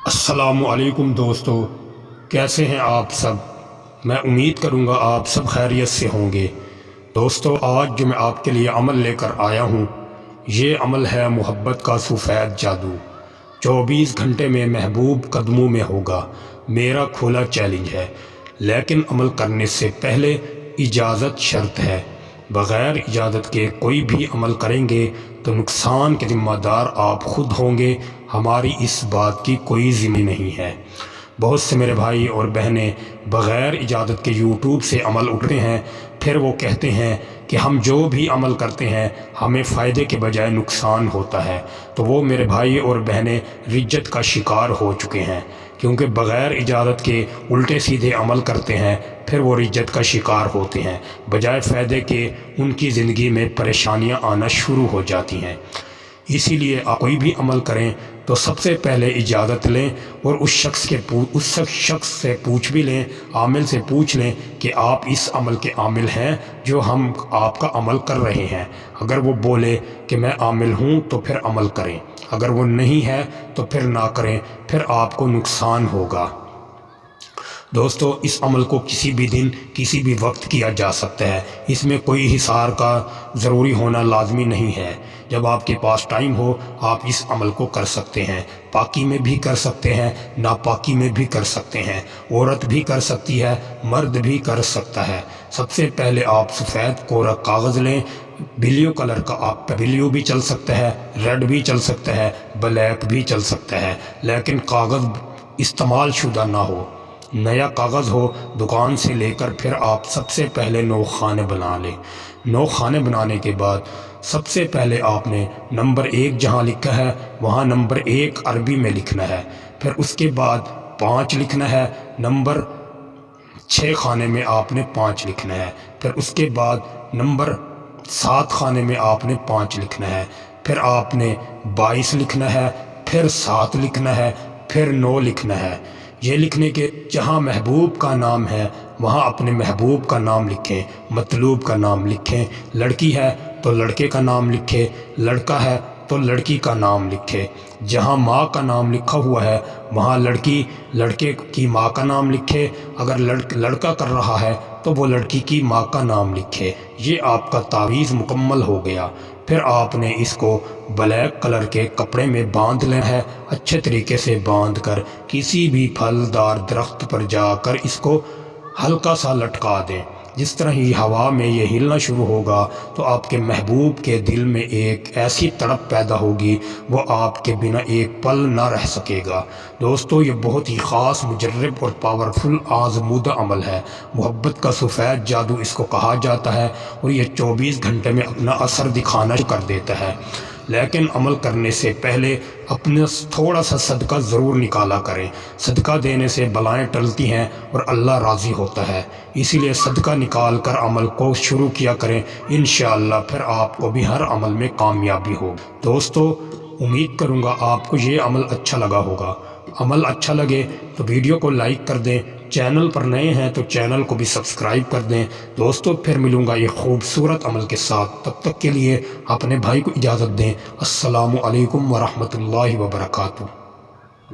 السلام علیکم دوستو، کیسے ہیں آپ سب؟ میں امید کروں گا آپ سب خیریت سے ہوں گے۔ دوستو، آج جو میں آپ کے لیے عمل لے کر آیا ہوں، یہ عمل ہے محبت کا سفید جادو۔ 24 گھنٹے میں محبوب قدموں میں ہوگا، میرا کھولا چیلنج ہے۔ لیکن عمل کرنے سے پہلے اجازت شرط ہے۔ بغیر اجازت کے کوئی بھی عمل کریں گے تو نقصان کے ذمہ دار آپ خود ہوں گے، ہماری اس بات کی کوئی ذمہ نہیں ہے۔ بہت سے میرے بھائی اور بہنیں بغیر اجازت کے یوٹیوب سے عمل اٹھتے ہیں، پھر وہ کہتے ہیں کہ ہم جو بھی عمل کرتے ہیں ہمیں فائدے کے بجائے نقصان ہوتا ہے، تو وہ میرے بھائی اور بہنیں رجت کا شکار ہو چکے ہیں، کیونکہ بغیر اجازت کے الٹے سیدھے عمل کرتے ہیں، پھر وہ رجت کا شکار ہوتے ہیں، بجائے فائدے کے ان کی زندگی میں پریشانیاں آنا شروع ہو جاتی ہیں۔ اسی لیے آپ کوئی بھی عمل کریں تو سب سے پہلے اجازت لیں، اور اس شخص سے پوچھ بھی لیں، عامل سے پوچھ لیں کہ آپ اس عمل کے عامل ہیں جو ہم آپ کا عمل کر رہے ہیں۔ اگر وہ بولے کہ میں عامل ہوں تو پھر عمل کریں، اگر وہ نہیں ہے تو پھر نہ کریں، پھر آپ کو نقصان ہوگا۔ دوستو، اس عمل کو کسی بھی دن کسی بھی وقت کیا جا سکتا ہے، اس میں کوئی حصار کا ضروری ہونا لازمی نہیں ہے۔ جب آپ کے پاس ٹائم ہو آپ اس عمل کو کر سکتے ہیں، پاکی میں بھی کر سکتے ہیں، ناپاکی میں بھی کر سکتے ہیں، عورت بھی کر سکتی ہے، مرد بھی کر سکتا ہے۔ سب سے پہلے آپ سفید کوڑا کاغذ لیں، بلیو کلر کا، آپ پہ بلیو بھی چل سکتا ہے، ریڈ بھی چل سکتا ہے، بلیک بھی چل سکتا ہے، لیکن کاغذ استعمال شدہ نہ ہو، نیا کاغذ ہو دکان سے لے کر۔ پھر آپ سب سے پہلے 9 خانے بنا لیں۔ 9 خانے بنانے کے بعد سب سے پہلے آپ نے نمبر 1 جہاں لکھا ہے وہاں نمبر 1 عربی میں لکھنا ہے، پھر اس کے بعد 5 لکھنا ہے، نمبر 6 خانے میں آپ نے 5 لکھنا ہے، پھر اس کے بعد نمبر 7 خانے میں آپ نے 5 لکھنا ہے، پھر آپ نے 22 لکھنا ہے، پھر 7 لکھنا ہے، پھر 9 لکھنا ہے۔ یہ لکھنے کے جہاں محبوب کا نام ہے وہاں اپنے محبوب کا نام لکھیں، مطلوب کا نام لکھیں، لڑکی ہے تو لڑکے کا نام لکھیں، لڑکا ہے تو لڑکی کا نام لکھے۔ جہاں ماں کا نام لکھا ہوا ہے وہاں لڑکے کی ماں کا نام لکھے، اگر لڑکا کر رہا ہے تو وہ لڑکی کی ماں کا نام لکھے۔ یہ آپ کا تعویذ مکمل ہو گیا۔ پھر آپ نے اس کو بلیک کلر کے کپڑے میں باندھ لینا ہے، اچھے طریقے سے باندھ کر کسی بھی پھلدار درخت پر جا کر اس کو ہلکا سا لٹکا دیں۔ جس طرح ہی ہوا میں یہ ہلنا شروع ہوگا تو آپ کے محبوب کے دل میں ایک ایسی تڑپ پیدا ہوگی، وہ آپ کے بنا ایک پل نہ رہ سکے گا۔ دوستو، یہ بہت ہی خاص، مجرب اور پاورفل آزمودہ عمل ہے۔ محبت کا سفید جادو اس کو کہا جاتا ہے، اور یہ 24 گھنٹے میں اپنا اثر دکھانا شروع کر دیتا ہے۔ لیکن عمل کرنے سے پہلے اپنا تھوڑا سا صدقہ ضرور نکالا کریں۔ صدقہ دینے سے بلائیں ٹلتی ہیں اور اللہ راضی ہوتا ہے، اسی لیے صدقہ نکال کر عمل کو شروع کیا کریں، انشاءاللہ پھر آپ کو بھی ہر عمل میں کامیابی ہو۔ دوستو، امید کروں گا آپ کو یہ عمل اچھا لگا ہوگا۔ عمل اچھا لگے تو ویڈیو کو لائک کر دیں، چینل پر نئے ہیں تو چینل کو بھی سبسکرائب کر دیں۔ دوستو، پھر ملوں گا یہ خوبصورت عمل کے ساتھ، تب تک کے لیے اپنے بھائی کو اجازت دیں۔ السلام علیکم ورحمۃ اللہ وبرکاتہ۔